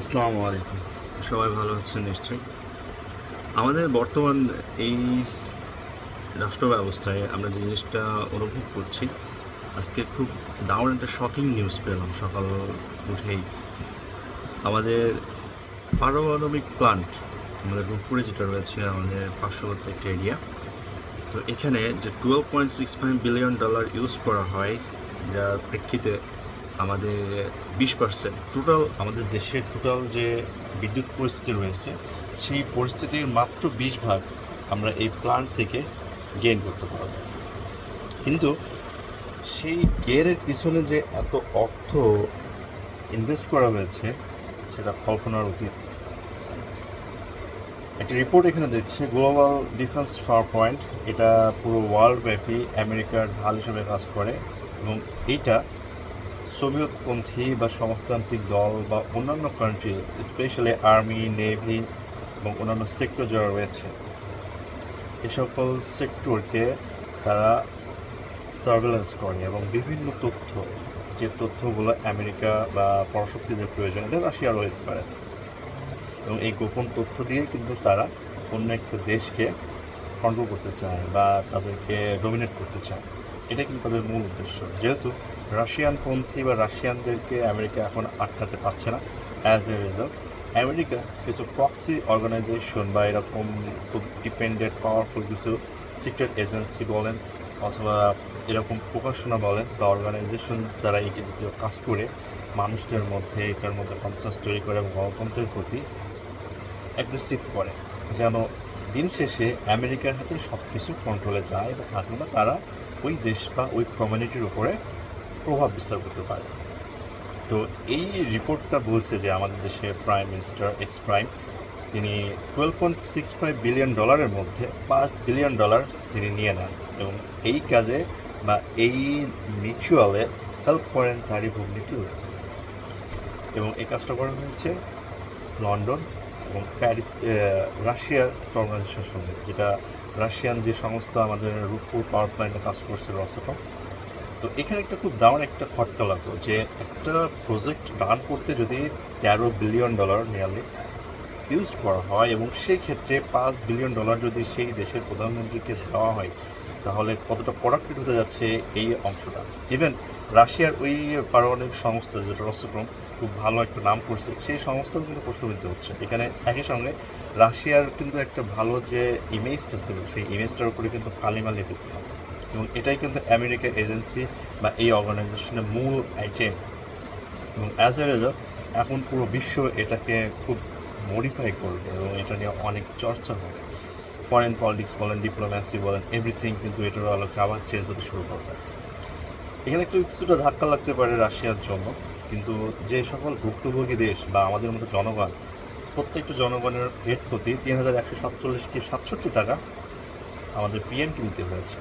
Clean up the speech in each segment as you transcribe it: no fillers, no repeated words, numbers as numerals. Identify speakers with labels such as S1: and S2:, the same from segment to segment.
S1: আসসালামু আলাইকুম। সবাই ভালো আছেন নিশ্চয়ই। আমাদের বর্তমান এই রাষ্ট্র ব্যবস্থায় আমরা যে জিনিসটা অনুভব করছি, আজকে খুব দারুণ একটা শকিং নিউজ পেলাম সকাল উঠেই। আমাদের পারমাণবিক প্লান্ট, আমাদের রূপপুরে যেটা রয়েছে আমাদের পার্শ্ববর্তী একটা এরিয়া, তো এখানে যে $12.65 বিলিয়ন ইউজ করা হয়, যার প্রেক্ষিতে আমাদের 20% টোটাল আমাদের দেশের টোটাল যে বিদ্যুৎ পরিস্থিতি রয়েছে সেই পরিস্থিতির মাত্র 20 ভাগ আমরা এই প্ল্যান্ট থেকে গেইন করতে পারব। কিন্তু সেই গেইনের পিছনে যে এত অর্থ ইনভেস্ট করা হয়েছে সেটা কল্পনার অতীত। একটা রিপোর্ট এখানে দিচ্ছে গ্লোবাল ডিফেন্স পাওয়ার পয়েন্ট, এটা পুরো ওয়ার্ল্ড ব্যাপী আমেরিকার ঢাল হিসেবে কাজ করে এবং এইটা সোভিয়েতপন্থী বা সমাজতান্ত্রিক দল বা অন্যান্য কান্ট্রি, স্পেশালি আর্মি, নেভি এবং অন্যান্য সেক্টর যারা রয়েছে, এ সকল সেক্টরকে তারা সার্ভেলেন্স করে এবং বিভিন্ন তথ্য, যে তথ্যগুলো আমেরিকা বা পরাশক্তিদের প্রয়োজন, এটা রাশিয়ারও হতে পারে, এবং এই গোপন তথ্য দিয়ে কিন্তু তারা অন্য একটা দেশকে কন্ট্রোল করতে চায় বা তাদেরকে ডমিনেট করতে চায়। এটা কিন্তু তাদের মূল উদ্দেশ্য। যেহেতু রাশিয়ানপন্থী বা রাশিয়ানদেরকে আমেরিকা এখন আটকাতে পারছে না, অ্যাজ এ রেজাল্ট আমেরিকা কিছু প্রক্সি অর্গানাইজেশন বা এরকম খুব ডিপেন্ডেন্ট পাওয়ারফুল কিছু সিক্রেট এজেন্সি বলেন অথবা এরকম প্রকাশনা বলেন বা অর্গানাইজেশন দ্বারা এটি দ্বিতীয় কাজ করে মানুষদের মধ্যে এটার মধ্যে কনসাস তৈরি করে এবং গণতন্ত্রের প্রতি অ্যাগ্রেসিভ করে, যেন দিন শেষে আমেরিকার হাতে সব কিছু কন্ট্রোলে যায় বা থাকলে না তারা ওই দেশ বা ওই কমিউনিটির উপরে প্রভাব বিস্তার করতে পারে। তো এই রিপোর্টটা বলছে যে আমাদের দেশের প্রাইম মিনিস্টার এক্স প্রাইম, তিনি $12.65 বিলিয়ন মধ্যে $5 বিলিয়ন তিনি নিয়ে নেন এবং এই কাজে বা এই মিউচুয়ালে হেল্প করেন তারই ভগ্নিটি, এবং এই কাজটা করা হয়েছে লন্ডন এবং প্যারিস, রাশিয়ার অর্গানাইজেশনের সঙ্গে, যেটা রাশিয়ান যে সংস্থা আমাদের রূপপুর পাওয়ার প্ল্যান্টে কাজ করছে, রসটম। তো এখানে একটা খুব দারুণ একটা খটকা লাগলো যে একটা প্রজেক্ট রান করতে যদি $13 বিলিয়ন নিয়ারলি ইউজ করা হয় এবং সেই ক্ষেত্রে $5 বিলিয়ন যদি সেই দেশের প্রধানমন্ত্রীকে দেওয়া হয়, তাহলে কতটা প্রোডাক্টিভ হতে যাচ্ছে এই অংশটা। ইভেন রাশিয়ার ওই পারমাণবিক সংস্থা যেটা রসটম, খুব ভালো একটা নাম করছে, সেই সংস্থাও কিন্তু প্রশ্নবিদ্ধ হচ্ছে এখানে। একই সঙ্গে রাশিয়ার কিন্তু একটা ভালো যে ইমেজটা ছিল, সেই ইমেজটার উপরে কিন্তু কালিমা লেপে দিল, এবং এটাই কিন্তু আমেরিকা এজেন্সি বা এই অর্গানাইজেশনের মূল আইটেম, এবং অ্যাজ এ রেজাল্ট এখন পুরো বিশ্ব এটাকে খুব মডিফাই করবে এবং এটা নিয়ে অনেক চর্চা হবে। ফরেন পলিটিক্স বলেন, ডিপ্লোম্যাসি বলেন, এভরিথিং কিন্তু এটার আলোকে আবার চেঞ্জ হতে শুরু করবে। এখানে একটু কিছুটা ধাক্কা লাগতে পারে রাশিয়ার জন্য, কিন্তু যে সকল ভুক্তভোগী দেশ বা আমাদের মতো জনগণ, প্রত্যেকটা জনগণের রেট প্রতি 3,147.67 টাকা আমাদের পিএমকে দিতে হয়েছে,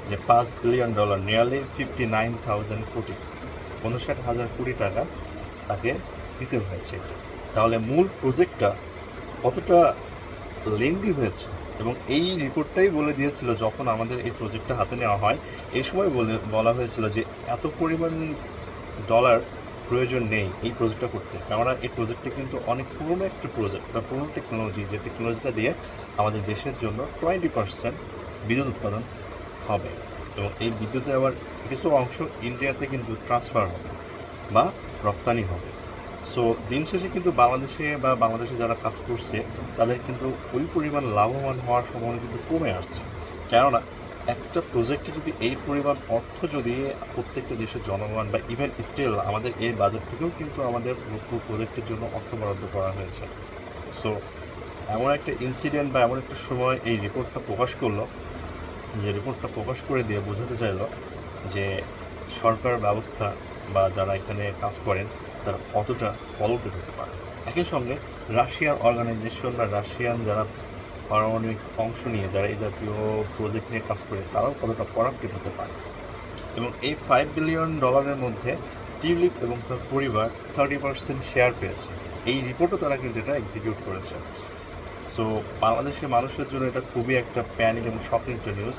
S1: যে $5 বিলিয়ন নিয়ারলি 59,000 কোটি, 59,000 কোটি টাকা তাকে দিতে হয়েছে। তাহলে মূল প্রজেক্টটা কতটা লেন্দি হয়েছে, এবং এই রিপোর্টটাই বলে দিয়েছিল যখন আমাদের এই প্রজেক্টটা হাতে নেওয়া হয়, এই সময় বলা হয়েছিল যে এত পরিমাণ ডলার প্রয়োজন নেই এই প্রজেক্টটা করতে, কেননা এই প্রজেক্টটা কিন্তু অনেক পুরনো একটা প্রজেক্ট বা পুরনো টেকনোলজি, যে টেকনোলজিটা দিয়ে আমাদের দেশের জন্য 20% বিদ্যুৎ উৎপাদন হবে, এবং এই বিদ্যুতের আবার কিছু অংশ ইন্ডিয়াতে কিন্তু ট্রান্সফার হবে বা রপ্তানি হবে। সো দিন শেষে কিন্তু বাংলাদেশে বা বাংলাদেশে যারা কাজ করছে তাদের কিন্তু ওই পরিমাণ লাভবান হওয়ার সম্ভাবনা কিন্তু কমে আসছে, কেননা একটা প্রজেক্টে যদি এই পরিমাণ অর্থ যদি প্রত্যেকটা দেশের জনগণ বা ইভেন স্টিল আমাদের এই বাজেট থেকেও কিন্তু আমাদের রূপপুর প্রজেক্টের জন্য অর্থ বরাদ্দ করা হয়েছে। সো এমন একটা ইনসিডেন্ট বা এমন একটা সময় এই রিপোর্টটা প্রকাশ করলো, যে রিপোর্টটা প্রকাশ করে দিয়ে বোঝাতে চাইলো যে সরকার ব্যবস্থা বা যারা এখানে কাজ করেন তারা কতটা পলিউটেড হতে পারে। একই সঙ্গে রাশিয়ান অর্গানাইজেশন বা রাশিয়ান যারা পারমাণবিক অংশ নিয়ে যারা এই জাতীয় প্রজেক্ট নিয়ে কাজ করে তারাও কতটা করাপ্টেড হতে পারে। এবং এই $5 বিলিয়ন মধ্যে টিউলিপ এবং তার পরিবার 30% শেয়ার পেয়েছে। এই রিপোর্টও তারা কিন্তু এটা এক্সিকিউট করেছে। সো বাংলাদেশের মানুষের জন্য এটা খুবই একটা প্যানিক এবং শকিং একটা নিউজ,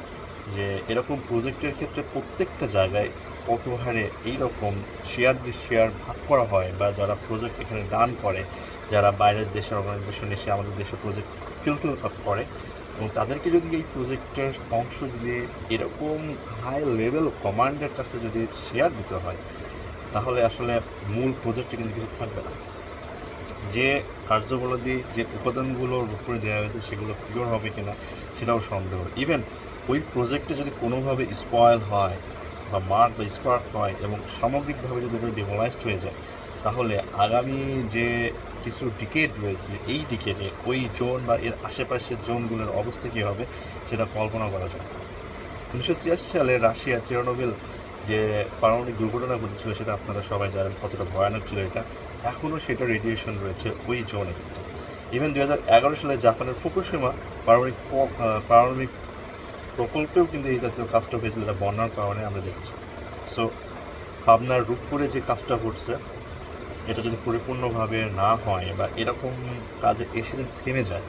S1: যে এরকম প্রজেক্টের ক্ষেত্রে প্রত্যেকটা জায়গায় কত হারে এইরকম শেয়ার ভাগ করা হয় বা যারা প্রজেক্ট এখানে রান করে যারা বাইরের দেশের অর্গানাইজেশন এসে আমাদের দেশে প্রজেক্ট ফিল করে, এবং তাদেরকে যদি এই প্রজেক্টের অংশ যদি এরকম হাই লেভেল কমান্ডের কাছে যদি শেয়ার দিতে হয়, তাহলে আসলে মূল প্রজেক্টে কিন্তু কিছু থাকবে না। যে কার্যবলী যে উপাদানগুলোর উপরে দেওয়া হয়েছে সেগুলো পিওর হবে কিনা সেটাও সন্দেহ। ইভেন ওই প্রজেক্টে যদি কোনোভাবে স্পয়েল হয় বা মার্ক বা স্পার্ক হয় এবং সামগ্রিকভাবে যদি ওটা ডিমোলাইজড হয়ে যায়, তাহলে আগামী যে কিছু ডিকেড রয়েছে এই ডিকেডে ওই জোন বা এর আশেপাশের জোনগুলোর অবস্থা কী হবে সেটা কল্পনা করা যায়। 1986 সালে রাশিয়ার চেরনোবিল যে পারমাণবিক দুর্ঘটনা ঘটেছিল সেটা আপনারা সবাই জানেন কতটা ভয়ানক ছিল এটা। এখনও সেটা রেডিয়েশন রয়েছে ওই জোনে কিন্তু। ইভেন 2011 সালে জাপানের ফুকুশিমা পারমাণবিক প্রকল্পেও কিন্তু এই জাতীয় কাজটা হয়েছিল, এটা বন্যার কারণে আমরা দেখেছি। সো পাবনার রূপপুরে যে কাজটা ঘটছে এটা যদি পরিপূর্ণভাবে না হয় বা এরকম কাজে এসে যদি থেমে যায়,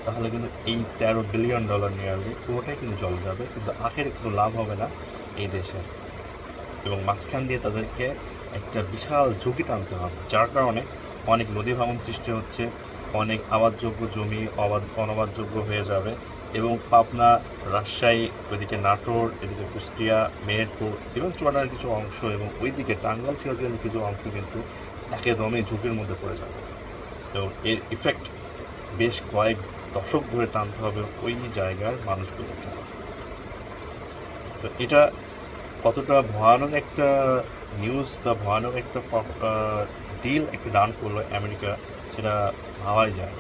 S1: তাহলে কিন্তু এই $13 বিলিয়ন নিয়ারলি পুরোটাই কিন্তু চলে যাবে, কিন্তু আখেরে কোনো লাভ হবে না এই দেশের। এবং মাঝখান দিয়ে তাদেরকে একটা বিশাল ঝুঁকি টানতে হবে, যার কারণে অনেক নদী ভাঙন সৃষ্টি হচ্ছে, অনেক আবাদযোগ্য জমি অনাবাদযোগ্য হয়ে যাবে, এবং পাবনা, রাজশাহী, ওইদিকে নাটোর, এদিকে কুষ্টিয়া, মেহেরপুর এবং চুয়াডাঙ্গার কিছু অংশ এবং ওইদিকে টাঙ্গাইল সিরাজগঞ্জের কিছু অংশ কিন্তু একদমই ঝুঁকির মধ্যে পড়ে যাবে। এবং এর ইফেক্ট বেশ কয়েক দশক ধরে টানতে হবে ওই জায়গার মানুষগুলোকে। তো এটা কতটা ভয়ানক একটা নিউজ বা ভয়ানক একটা ডিল একটা ডান করলো আমেরিকা, সেটা ভাবাই যায়।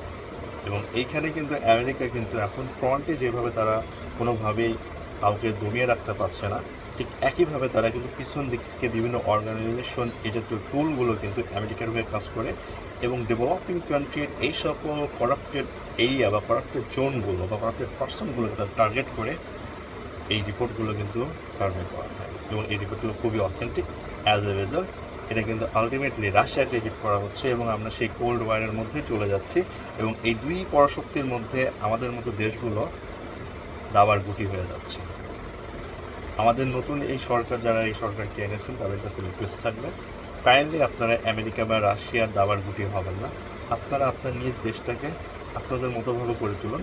S1: এবং এইখানে কিন্তু আমেরিকা কিন্তু এখন ফ্রন্টে যেভাবে তারা কোনোভাবেই কাউকে দমিয়ে রাখতে পারছে না, ঠিক একইভাবে তারা কিন্তু পিছন দিক থেকে বিভিন্ন অর্গানাইজেশন এই জাতীয় টুলগুলো কিন্তু আমেরিকার হয়ে কাজ করে, এবং ডেভেলপিং কান্ট্রির এই সকল করাপ্টেড এরিয়া বা করাপ্টেড জোনগুলো বা করাপ্টেড পার্সনগুলোকে তারা টার্গেট করে এই রিপোর্টগুলো কিন্তু সার্ভে করা হয়। এবং এই রিপোর্টগুলো খুবই অথেন্টিক। অ্যাজ এ রেজাল্ট এটা কিন্তু আলটিমেটলি রাশিয়াকে হিট করা হচ্ছে, এবং আমরা সেই কোল্ড ওয়ারের মধ্যেই চলে যাচ্ছি, এবং এই দুই পরাশক্তির মধ্যে আমাদের মতো দেশগুলো দাবার গুটি হয়ে যাচ্ছে। আমাদের নতুন এই সরকার, যারা এই সরকারকে এনেছেন, তাদের কাছে রিকোয়েস্ট থাকবে, কাইন্ডলি আপনারা আমেরিকা বা রাশিয়ার দাবার গুটি হবেন না। আপনারা আপনার নিজ দেশটাকে আপনাদের মতোভাবে করে তুলুন।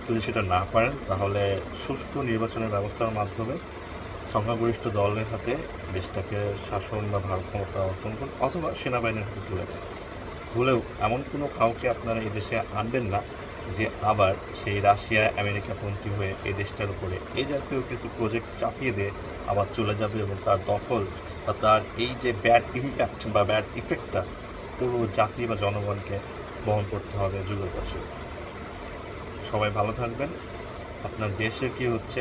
S1: যদি সেটা না পারেন, তাহলে সুষ্ঠু নির্বাচনের ব্যবস্থার মাধ্যমে সংখ্যাগরিষ্ঠ দলের হাতে দেশটাকে শাসন বা ভার ক্ষমতা অর্পণ করুন, অথবা সেনাবাহিনীর হাতে তুলে দেন। ভুলেও এমন কোনো কাউকে আপনারা এই দেশে আনবেন না যে আবার সেই রাশিয়া আমেরিকাপন্থী হয়ে এই দেশটার উপরে এই জাতীয় কিছু প্রজেক্ট চাপিয়ে দিয়ে আবার চলে যাবে, এবং তার দখল বা তার এই যে ব্যাড ইম্প্যাক্ট বা ব্যাড ইফেক্টটা পুরো জাতি বা জনগণকে বহন করতে হবে যুগের পর যুগ। সবাই ভালো থাকবেন। আপনার দেশের কী হচ্ছে,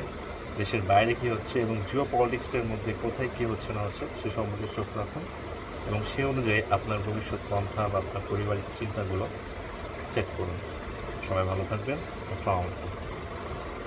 S1: দেশের বাইরে কী হচ্ছে, এবং জিও পলিটিক্সের মধ্যে কোথায় কী হচ্ছে না হচ্ছে সে সম্পর্কে চোখ রাখুন, এবং সে অনুযায়ী আপনার ভবিষ্যৎ পন্থা বা আপনার পারিবারিক চিন্তাগুলো সেট করুন। সবাই ভালো থাকবেন। আসসালামু আলাইকুম।